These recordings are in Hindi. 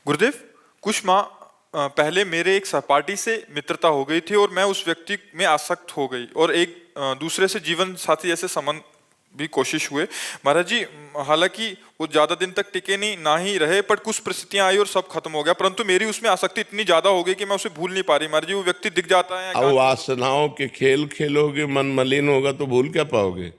गुरुदेव, कुछ माह पहले मेरे एक सहपाठी से मित्रता हो गई थी और मैं उस व्यक्ति में आसक्त हो गई और एक दूसरे से जीवन साथी जैसे संबंध भी कोशिश हुए। महाराज जी, हालांकि वो ज्यादा दिन तक टिके नहीं ना ही रहे, पर कुछ परिस्थितियां आई और सब खत्म हो गया। परंतु मेरी उसमें आसक्ति इतनी ज्यादा हो गई कि मैं उसे भूल नहीं पा रही। महाराज जी, वो व्यक्ति दिख जाता है। अब वासनाओं के खेल खेलोगे, मन मलिन होगा तो भूल क्या पाओगे।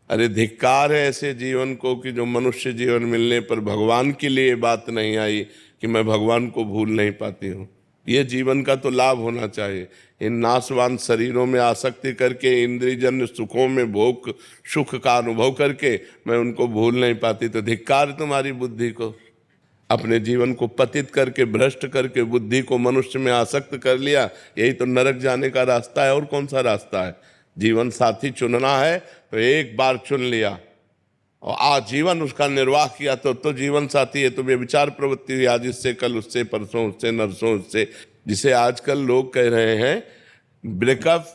अरे धिक्कार है ऐसे जीवन को कि जो मनुष्य जीवन मिलने पर भगवान के लिए बात नहीं आई कि मैं भगवान को भूल नहीं पाती हूँ। ये जीवन का तो लाभ होना चाहिए। इन नाशवान शरीरों में आसक्ति करके, इंद्रियजन्य सुखों में भोग सुख का अनुभव करके मैं उनको भूल नहीं पाती, तो धिक्कार तुम्हारी बुद्धि को। अपने जीवन को पतित करके, भ्रष्ट करके बुद्धि को मनुष्य में आसक्त कर लिया। यही तो नरक जाने का रास्ता है, और कौन सा रास्ता है। जीवन साथी चुनना है तो एक बार चुन लिया और आजीवन उसका निर्वाह किया तो जीवन साथी है। तो व्यभिचार प्रवृत्ति हुई आज, इससे कल उससे, परसों उससे, नरसों उससे, जिसे आजकल लोग कह रहे हैं ब्रेकअप,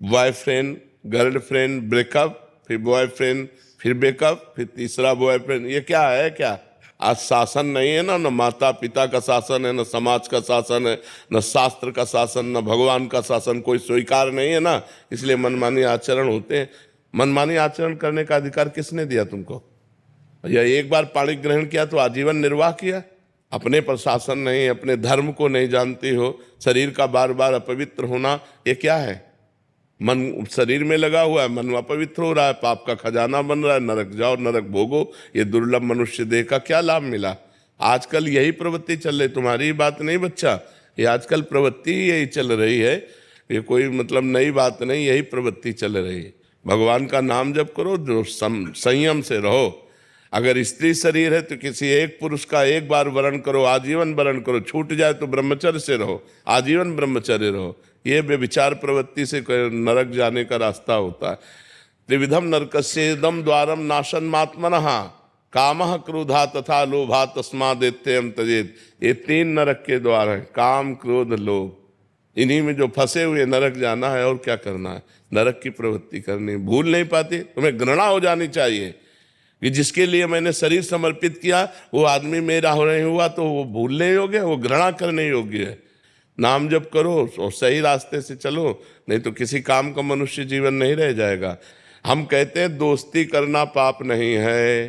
बॉयफ्रेंड गर्लफ्रेंड, ब्रेकअप, फिर बॉयफ्रेंड, फिर ब्रेकअप, फिर तीसरा बॉयफ्रेंड। ये क्या है? क्या आज शासन नहीं है ना? न माता पिता का शासन है, न समाज का शासन है, न शास्त्र का शासन, न भगवान का शासन कोई स्वीकार नहीं है ना। इसलिए मनमानी आचरण होते हैं। मनमानी आचरण करने का अधिकार किसने दिया तुमको? या एक बार पाणी ग्रहण किया तो आजीवन निर्वाह किया? अपने पर शासन नहीं, अपने धर्म को नहीं जानती हो, शरीर का बार बार अपवित्र होना, ये क्या है? मन शरीर में लगा हुआ है, मन अपवित्र हो रहा है, पाप का खजाना बन रहा है। नरक जाओ, नरक भोगो। ये दुर्लभ मनुष्य देह का क्या लाभ मिला? आजकल यही प्रवृत्ति चल रही, तुम्हारी बात नहीं बच्चा, ये आजकल प्रवृत्ति यही चल रही है। ये कोई मतलब नई बात नहीं, यही प्रवृत्ति चल रही है। भगवान का नाम जप करो, जो संयम से रहो। अगर स्त्री शरीर है तो किसी एक पुरुष का एक बार वरण करो, आजीवन वरण करो। छूट जाए तो ब्रह्मचर्य से रहो, आजीवन ब्रह्मचर्य रहो। ये व्यभिचार प्रवृत्ति से नरक जाने का रास्ता होता है। त्रिविधम नरकस्येदम द्वारम नाशनमात्मनः कामः क्रोधा तथा लोभा तस्मादेत्ययं त्यजेत। ये तीन नरक के द्वार हैं, काम क्रोध लोभ। इन्हीं में जो फंसे हुए नरक जाना है, और क्या करना है? नरक की प्रवृत्ति करनी। भूल नहीं पाती, तुम्हें घृणा हो जानी चाहिए कि जिसके लिए मैंने शरीर समर्पित किया वो आदमी मेरा हो नहीं हुआ, तो वो भूलने योग्य है, वो घृणा करने योग्य है। नाम जप करो और सही रास्ते से चलो, नहीं तो किसी काम का मनुष्य जीवन नहीं रह जाएगा। हम कहते हैं दोस्ती करना पाप नहीं है,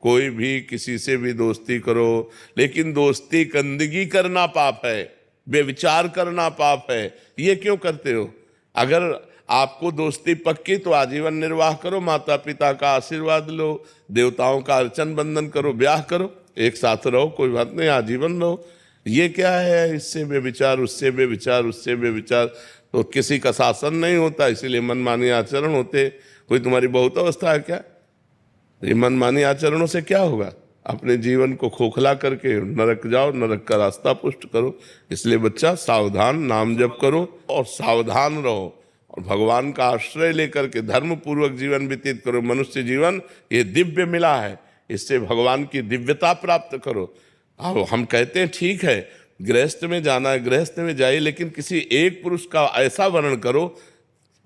कोई भी किसी से भी दोस्ती करो, लेकिन दोस्ती गंदगी करना पाप है, बेविचार करना पाप है। ये क्यों करते हो? अगर आपको दोस्ती पक्की तो आजीवन निर्वाह करो, माता पिता का आशीर्वाद लो, देवताओं का अर्चन बंदन करो, ब्याह करो, एक साथ रहो, कोई बात नहीं, आजीवन रहो। ये क्या है? इससे बेविचार, उससे बेविचार, उससे बेविचार, तो किसी का शासन नहीं होता, इसीलिए मनमानी आचरण होते। कोई तुम्हारी बहुत अवस्था है क्या? ये मनमानी आचरणों से क्या होगा? अपने जीवन को खोखला करके नरक जाओ, नरक का रास्ता पुष्ट करो। इसलिए बच्चा सावधान, नाम जप करो और सावधान रहो, और भगवान का आश्रय लेकर के धर्म पूर्वक जीवन व्यतीत करो। मनुष्य जीवन ये दिव्य मिला है, इससे भगवान की दिव्यता प्राप्त करो। अब हम कहते हैं ठीक है, गृहस्थ में जाना है, गृहस्थ में जाइए, लेकिन किसी एक पुरुष का ऐसा वर्णन करो।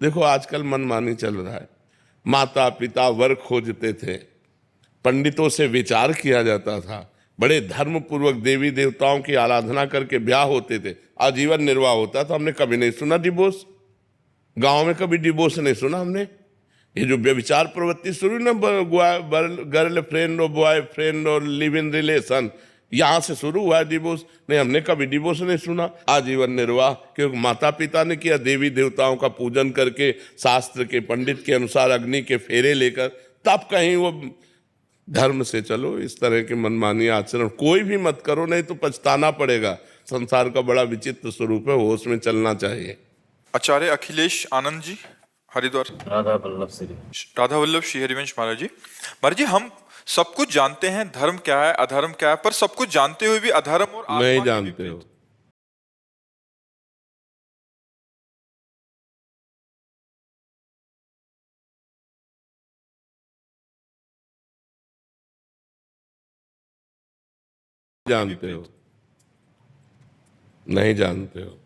देखो आजकल मनमानी चल रहा है। माता पिता वर खोजते थे, पंडितों से विचार किया जाता था, बड़े धर्म पूर्वक देवी देवताओं की आराधना करके ब्याह होते थे, आजीवन निर्वाह होता था। हमने कभी नहीं सुना डिवोर्स, गांव में कभी डिवोर्स नहीं सुना हमने। ये जो व्यभिचार प्रवृत्ति शुरू ना, गर्ल फ्रेंड और बॉय फ्रेंड और लिव इन रिलेशन, यहाँ से शुरू हुआ है डिवोर्स। नहीं, हमने कभी डिवोर्स नहीं सुना। आजीवन निर्वाह, क्योंकि माता पिता ने किया, देवी देवताओं का पूजन करके, शास्त्र के पंडित के अनुसार अग्नि के फेरे लेकर, तब कहीं वो धर्म से चलो। इस तरह के मनमानी आचरण कोई भी मत करो, नहीं तो पछताना पड़ेगा। संसार का बड़ा विचित्र स्वरूप है, होश में चलना चाहिए। आचार्य अखिलेश आनंद जी, हरिद्वार। राधा वल्लभ श्री हरिवंश। महाराज जी, हम सब कुछ जानते हैं धर्म क्या है, अधर्म क्या है, पर सब कुछ जानते हुए भी अधर्म और आत्मा नहीं के जानते विपरीत। हो। जानते हो, नहीं जानते हो।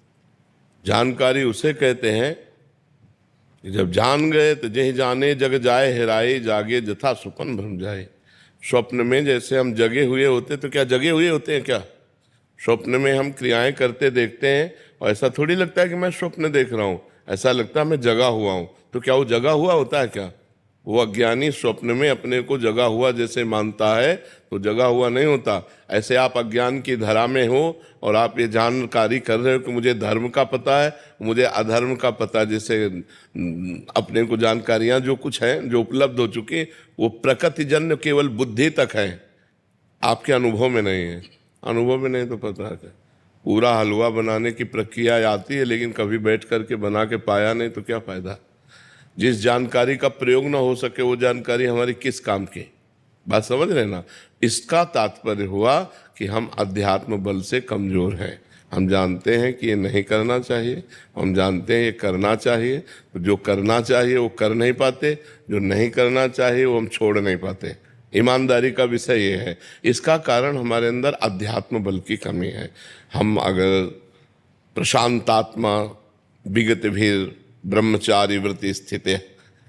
जानकारी उसे कहते हैं कि जब जान गए तो जही जाने जग जाए हेराए, जागे जथा सुपन भ्रम जाए। स्वप्न में जैसे हम जगे हुए होते, तो क्या जगे हुए होते हैं क्या? स्वप्न में हम क्रियाएं करते देखते हैं और ऐसा थोड़ी लगता है कि मैं स्वप्न देख रहा हूँ, ऐसा लगता है मैं जगा हुआ हूँ। तो क्या वो जगा हुआ होता है क्या? वो अज्ञानी स्वप्न में अपने को जगा हुआ जैसे मानता है, तो जगा हुआ नहीं होता। ऐसे आप अज्ञान की धरा में हो और आप ये जानकारी कर रहे हो कि मुझे धर्म का पता है, मुझे अधर्म का पता है। जैसे अपने को जानकारियां जो कुछ हैं, जो उपलब्ध हो चुकी, वो प्रकृतिजन्य केवल बुद्धि तक है, आपके अनुभव में नहीं है। अनुभव में नहीं तो पता है क्या? पूरा हलवा बनाने की प्रक्रिया आती है, लेकिन कभी बैठ करके बना के पाया नहीं तो क्या फायदा? जिस जानकारी का प्रयोग ना हो सके वो जानकारी हमारी किस काम की? बात समझ रहे ना? इसका तात्पर्य हुआ कि हम अध्यात्म बल से कमजोर हैं। हम जानते हैं कि ये नहीं करना चाहिए, हम जानते हैं ये करना चाहिए, तो जो करना चाहिए वो कर नहीं पाते, जो नहीं करना चाहिए वो हम छोड़ नहीं पाते। ईमानदारी का विषय ये है। इसका कारण हमारे अंदर अध्यात्म बल की कमी है। हम अगर प्रशांतात्मा विगत भीर ब्रह्मचारी वृत्ति स्थित है,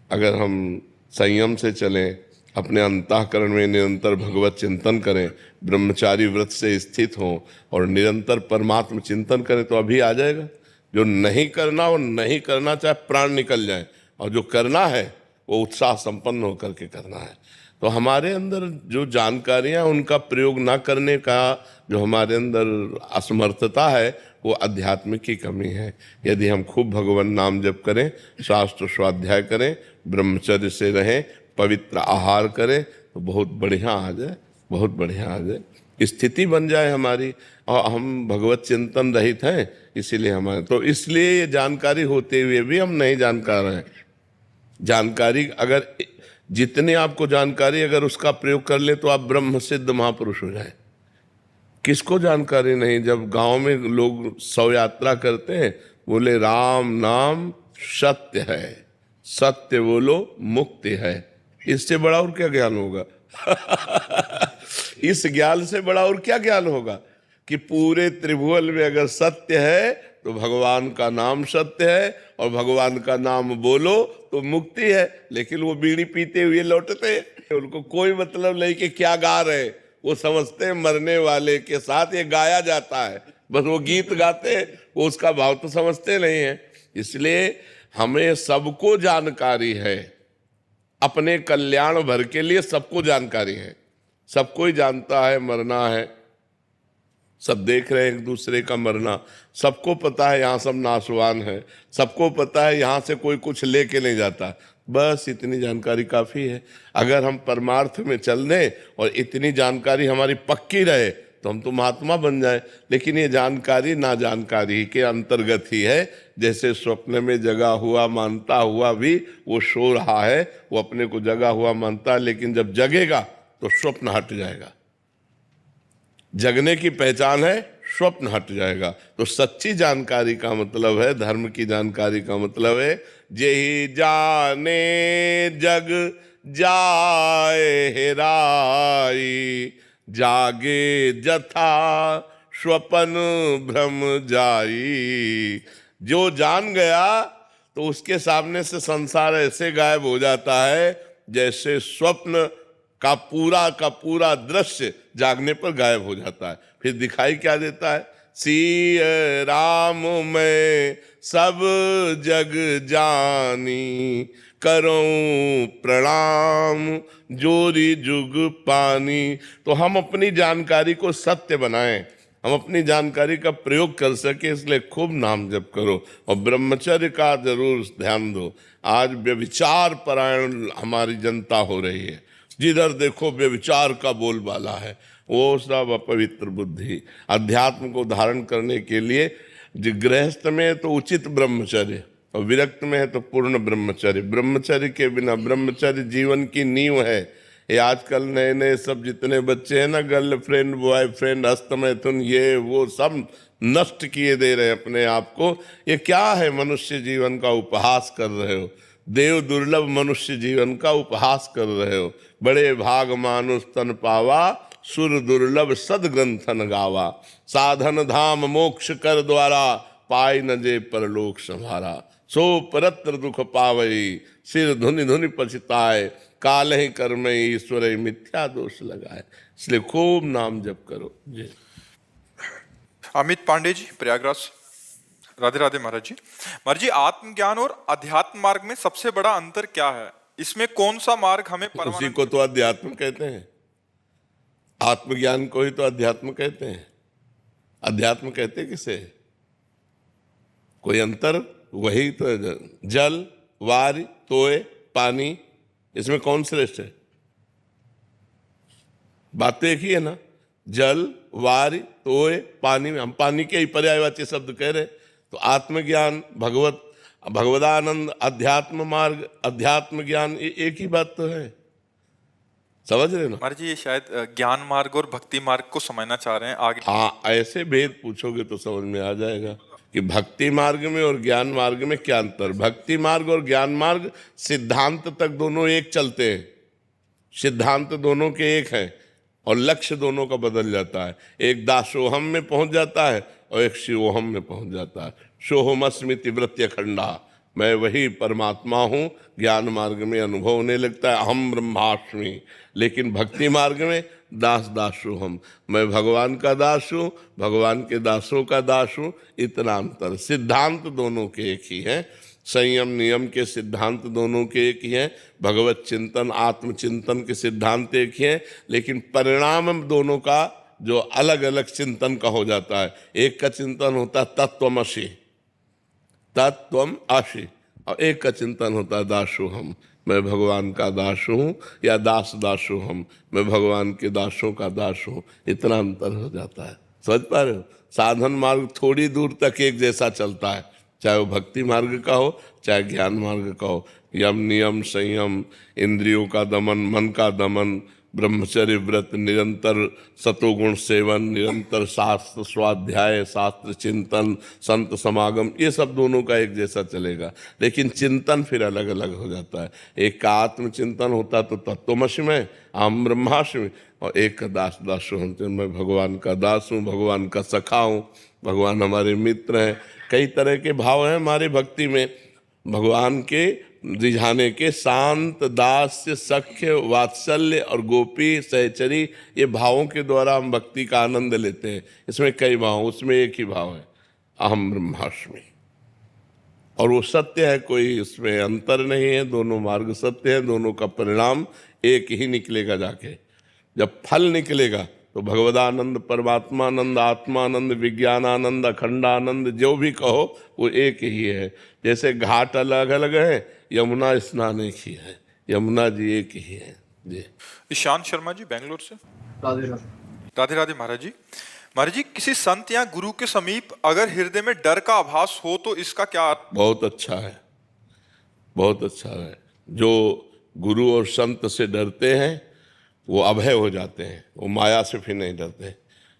अगर हम संयम से चलें, अपने अंतःकरण में निरंतर भगवत चिंतन करें, ब्रह्मचारी व्रत से स्थित हों और निरंतर परमात्म चिंतन करें, तो अभी आ जाएगा। जो नहीं करना वो नहीं करना, चाहे प्राण निकल जाए, और जो करना है वो उत्साह संपन्न होकर के करना है। तो हमारे अंदर जो जानकारियां, उनका प्रयोग ना करने का जो हमारे अंदर असमर्थता है, वो अध्यात्म की कमी है। यदि हम खूब भगवान नाम जप करें, शास्त्र स्वाध्याय करें, ब्रह्मचर्य से रहें, पवित्र आहार करें, तो बहुत बढ़िया आ जाए, बहुत बढ़िया आ जाए, स्थिति बन जाए हमारी। और हम भगवत चिंतन रहित हैं, इसीलिए हमारे, तो इसलिए ये जानकारी होते हुए भी हम नहीं जानकार हैं। जानकारी अगर जितने आपको जानकारी, अगर उसका प्रयोग कर ले तो आप ब्रह्म सिद्ध महापुरुष हो जाए। किसको जानकारी नहीं? जब गांव में लोग शव यात्रा करते हैं, बोले राम नाम सत्य है, सत्य बोलो मुक्ति है। इससे बड़ा और क्या ज्ञान होगा? इस ज्ञान से बड़ा और क्या ज्ञान होगा कि पूरे त्रिभुवन में अगर सत्य है तो भगवान का नाम सत्य है, और भगवान का नाम बोलो तो मुक्ति है। लेकिन वो बीड़ी पीते हुए लौटते हैं, उनको कोई मतलब नहीं कि क्या गा रहे, वो समझते हैं मरने वाले के साथ ये गाया जाता है, बस वो गीत गाते हैं, वो उसका भाव तो समझते नहीं है। इसलिए हमें सबको जानकारी है, अपने कल्याण भर के लिए सबको जानकारी है। सबको ही जानता है मरना है, सब देख रहे हैं एक दूसरे का मरना, सबको पता है यहाँ सब नाशवान है, सबको पता है यहाँ से कोई कुछ लेके नहीं जाता। बस इतनी जानकारी काफ़ी है। अगर हम परमार्थ में चल दें और इतनी जानकारी हमारी पक्की रहे तो हम तो महात्मा बन जाए। लेकिन ये जानकारी ना जानकारी के अंतर्गत ही है। जैसे स्वप्न में जगा हुआ मानता हुआ भी वो सो रहा है, वो अपने को जगा हुआ मानता है, लेकिन जब जगेगा तो स्वप्न हट जाएगा। जगने की पहचान है, स्वप्न हट जाएगा। तो सच्ची जानकारी का मतलब है, धर्म की जानकारी का मतलब है, जेहि जाने जग जाए हेराई, जागे जथा स्वपन भ्रम जाई। जो जान गया तो उसके सामने से संसार ऐसे गायब हो जाता है जैसे स्वप्न का पूरा दृश्य जागने पर गायब हो जाता है। फिर दिखाई क्या देता है? सिय राम मैं सब जग जानी, करूं प्रणाम जोरी जुग पानी। तो हम अपनी जानकारी को सत्य बनाएं, हम अपनी जानकारी का प्रयोग कर सके, इसलिए खूब नाम जप करो और ब्रह्मचर्य का जरूर ध्यान दो। आज व्यभिचार परायण हमारी जनता हो रही है, जिधर देखो व्यभिचार का बोलबाला है। वो सब अपवित्र बुद्धि। अध्यात्म को धारण करने के लिए गृहस्थ में तो उचित ब्रह्मचर्य, और विरक्त में है तो पूर्ण ब्रह्मचर्य। ब्रह्मचर्य के बिना, ब्रह्मचर्य जीवन की नींव है। ये आजकल नए नए सब जितने बच्चे हैं ना, गर्लफ्रेंड बॉयफ्रेंड हस्तमैथुन ये वो सब नष्ट किए दे रहे हैं अपने आप को। ये क्या है? मनुष्य जीवन का उपहास कर रहे हो, देव दुर्लभ मनुष्य जीवन का उपहास कर रहे हो। बड़े भाग मानुष तन पावा, सुर दुर्लभ सदग्रंथन गावा। साधन धाम मोक्ष कर द्वारा, पाई न जे परलोक संभारा। सो परत्र दुख पावई, सिर धुनि धुनि पछताए, काल ही कर्म ईश्वर ही मिथ्या दोष लगाए। इसलिए खूब नाम जप करो जी। अमित पांडे जी, प्रयागराज। राधे राधे महाराज जी। महाराज जी, आत्मज्ञान और अध्यात्म मार्ग में सबसे बड़ा अंतर क्या है? इसमें कौन सा मार्ग हमें उसी परमानंद? को तो अध्यात्म कहते हैं, आत्मज्ञान को ही तो अध्यात्म कहते हैं। अध्यात्म कहते किसे? कोई अंतर? वही तो है। जल, वारि, तोय, पानी, इसमें कौन श्रेष्ठ है? बात तो एक ही है ना। जल, वारि, तोय, पानी में हम पानी के ही पर्यायवाची शब्द कह रहे। तो आत्मज्ञान, भगवदानंद, अध्यात्म मार्ग, अध्यात्म ज्ञान, ये एक ही बात तो है। समझ रहे ना? महाराज जी, ये शायद ज्ञान मार्ग और भक्ति मार्ग को समझना चाह रहे हैं आगे। हाँ, ऐसे भेद पूछोगे तो समझ में आ जाएगा कि भक्ति मार्ग में और ज्ञान मार्ग में क्या अंतर। भक्ति मार्ग और ज्ञान मार्ग सिद्धांत तक दोनों एक चलते हैं, सिद्धांत दोनों के एक हैं और लक्ष्य दोनों का बदल जाता है। एक दासोहम में पहुंच जाता है और एक शिवोहम में पहुंच जाता है। सोहमस्मिति वृत्य खंडा, मैं वही परमात्मा हूँ। ज्ञान मार्ग में अनुभव होने लगता है अहम ब्रह्मास्मि। लेकिन भक्ति मार्ग में दास दासो हम, मैं भगवान का दास हूँ, भगवान के दासों का दास हूँ। इतना अंतर। सिद्धांत दोनों के एक ही हैं, संयम नियम के सिद्धांत दोनों के एक ही हैं, भगवत चिंतन आत्मचिंतन के सिद्धांत एक ही हैं, लेकिन परिणाम दोनों का जो अलग अलग चिंतन का हो जाता है। एक का चिंतन होता है तत्वमसि, तत्वम आशी, और एक का चिंतन होता है दासो हम, मैं भगवान का दास हूँ, या दास दासो हम, मैं भगवान के दासों का दास हूँ। इतना अंतर हो जाता है। समझ पा रहे हो? साधन मार्ग थोड़ी दूर तक एक जैसा चलता है, चाहे वो भक्ति मार्ग का हो चाहे ज्ञान मार्ग का हो। यम नियम संयम, इंद्रियों का दमन, मन का दमन, ब्रह्मचर्य व्रत, निरंतर सतोगुण सेवन, निरंतर शास्त्र स्वाध्याय, शास्त्र चिंतन, संत समागम, ये सब दोनों का एक जैसा चलेगा। लेकिन चिंतन फिर अलग अलग हो जाता है। एक का आत्मचिंतन होता तो तत्वमसि में, अहम ब्रह्मास्मि, और एक का दास दासो हम, मैं भगवान का दास हूँ, भगवान का सखा हूँ, भगवान हमारे मित्र हैं। कई तरह के भाव हैं हमारी भक्ति में, भगवान के रिझाने के। शांत, दास्य, सख्य, वात्सल्य और गोपी सहचरी, ये भावों के द्वारा हम भक्ति का आनंद लेते हैं। इसमें कई भाव, उसमें एक ही भाव है अहम ब्रह्मास्मि, और वो सत्य है, कोई इसमें अंतर नहीं है। दोनों मार्ग सत्य है, दोनों का परिणाम एक ही निकलेगा। जाके जब फल निकलेगा तो भगवदानंद, परमात्मानंद, आत्मानंद, विज्ञानानंद, अखंडानंद, जो भी कहो वो एक ही है। जैसे घाट अलग अलग है, यमुना स्नान एक ही है, यमुना जी एक ही है जी। ईशान शर्मा जी, बेंगलोर से। राधे राधे। राधे राधे महाराज जी। महाराज जी, किसी संत या गुरु के समीप अगर हृदय में डर का आभास हो तो इसका क्या अर्थ? बहुत अच्छा है, बहुत अच्छा है। जो गुरु और संत से डरते हैं वो अभय हो जाते हैं, वो माया से फिर नहीं डरते।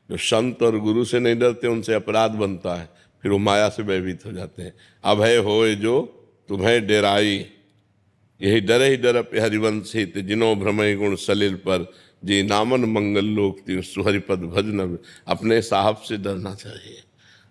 जो संत और गुरु से नहीं डरते उनसे अपराध बनता है, फिर वो माया से भयभीत हो जाते हैं। अभय होए जो तुम्हें डराई, यही डरे ही डर पे हरिवंशित, जिनो भ्रमय गुण सलिल पर, जी नामन मंगल लोक तीन सुहरिपद भजन। अपने साहब से डरना चाहिए,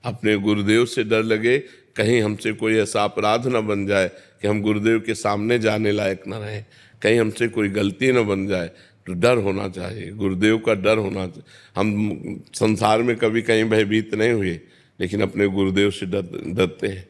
अपने गुरुदेव से डर लगे, कहीं हमसे कोई ऐसा अपराध न बन जाए कि हम गुरुदेव के सामने जाने लायक न रहें, कहीं हमसे कोई गलती न बन जाए, तो डर होना चाहिए, गुरुदेव का डर होना चाहिए। हम संसार में कभी कहीं भयभीत नहीं हुए, लेकिन अपने गुरुदेव से डरते हैं।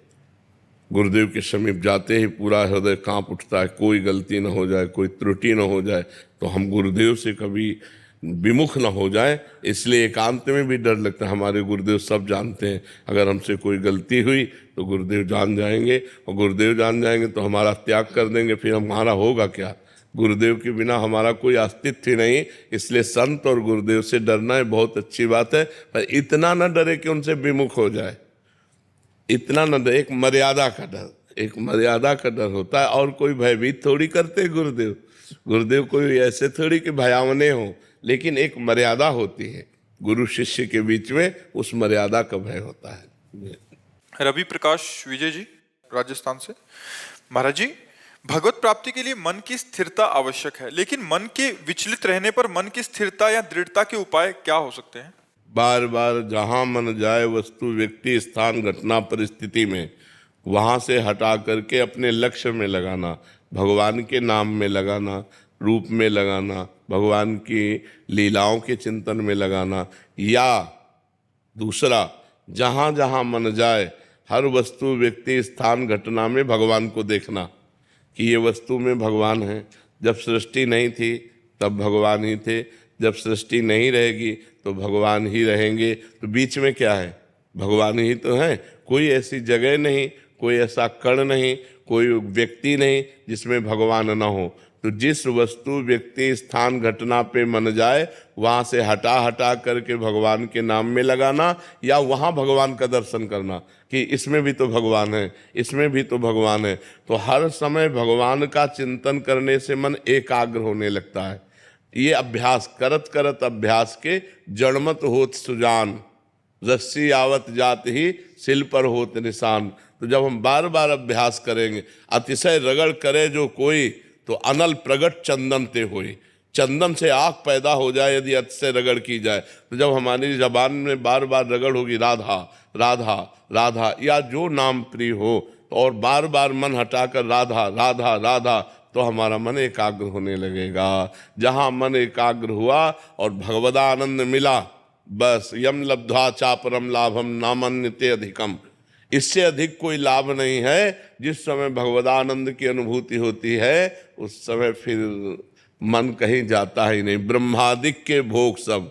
गुरुदेव के समीप जाते ही पूरा हृदय कांप उठता है, कोई गलती न हो जाए, कोई त्रुटि न हो जाए, तो हम गुरुदेव से कभी विमुख न हो जाए। इसलिए एकांत में भी डर लगता है। हमारे गुरुदेव सब जानते हैं, अगर हमसे कोई गलती हुई तो गुरुदेव जान जाएंगे, और गुरुदेव जान जाएंगे तो हमारा त्याग कर देंगे, फिर हमारा होगा क्या? गुरुदेव के बिना हमारा कोई अस्तित्व ही नहीं। इसलिए संत और गुरुदेव से डरना है, बहुत अच्छी बात है, पर इतना न डरे कि उनसे विमुख हो जाए, इतना न डरे। एक मर्यादा का डर, एक मर्यादा का डर होता है, और कोई भयभीत थोड़ी करते गुरुदेव। गुरुदेव कोई ऐसे थोड़ी कि भयावने हो, लेकिन एक मर्यादा होती है गुरु शिष्य के बीच में, उस मर्यादा का भय होता है। रवि प्रकाश विजय जी, राजस्थान से। महाराज जी, भगवत प्राप्ति के लिए मन की स्थिरता आवश्यक है, लेकिन मन के विचलित रहने पर मन की स्थिरता या दृढ़ता के उपाय क्या हो सकते हैं? बार बार जहाँ मन जाए वस्तु, व्यक्ति, स्थान, घटना, परिस्थिति में वहाँ से हटा करके अपने लक्ष्य में लगाना, भगवान के नाम में लगाना, रूप में लगाना, भगवान की लीलाओं के चिंतन में लगाना। या दूसरा, जहाँ जहाँ मन जाए हर वस्तु, व्यक्ति, स्थान, घटना में भगवान को देखना कि ये वस्तु में भगवान है। जब सृष्टि नहीं थी तब भगवान ही थे, जब सृष्टि नहीं रहेगी तो भगवान ही रहेंगे। तो बीच में क्या है? भगवान ही तो है। कोई ऐसी जगह नहीं, कोई ऐसा कण नहीं, कोई व्यक्ति नहीं जिसमें भगवान न हो। तो जिस वस्तु, व्यक्ति, स्थान, घटना पे मन जाए वहाँ से हटा हटा करके भगवान के नाम में लगाना, या वहाँ भगवान का दर्शन करना कि इसमें भी तो भगवान है, इसमें भी तो भगवान है। तो हर समय भगवान का चिंतन करने से मन एकाग्र होने लगता है। ये अभ्यास करत करत अभ्यास के जड़मत होत सुजान, रस्सी आवत जात ही सिल पर होत निशान। तो जब हम बार बार अभ्यास करेंगे, अतिशय रगड़ करे जो कोई, तो अनल प्रगट चंदन ते होई। चंदन से आग पैदा हो जाए यदि अतिशय रगड़ की जाए। तो जब हमारी जबान में बार बार रगड़ होगी राधा राधा राधा, या जो नाम प्रिय हो, और बार बार मन हटाकर राधा राधा राधा, तो हमारा मन एकाग्र होने लगेगा। जहाँ मन एकाग्र हुआ और भगवदानंद मिला, बस यम लब्ध्वा चापरम लाभम नामन्यते अधिकम। इससे अधिक कोई लाभ नहीं है। जिस समय भगवदानंद की अनुभूति होती है उस समय फिर मन कहीं जाता ही नहीं। ब्रह्मादिक के भोग सब,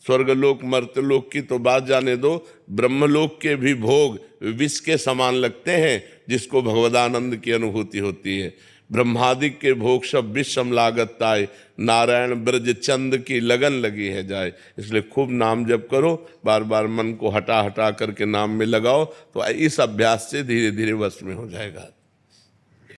स्वर्गलोक मर्त्यलोक की तो बात जाने दो, ब्रह्मलोक के भी भोग विष के समान लगते हैं जिसको भगवदानंद की अनुभूति होती है। ब्रह्मादिक के भोग सब विषम लागत ताय, नारायण ब्रज चंद की लगन लगी है जाए। इसलिए खूब नाम जप करो, बार बार मन को हटा हटा करके नाम में लगाओ, तो इस अभ्यास से धीरे धीरे वश में हो जाएगा।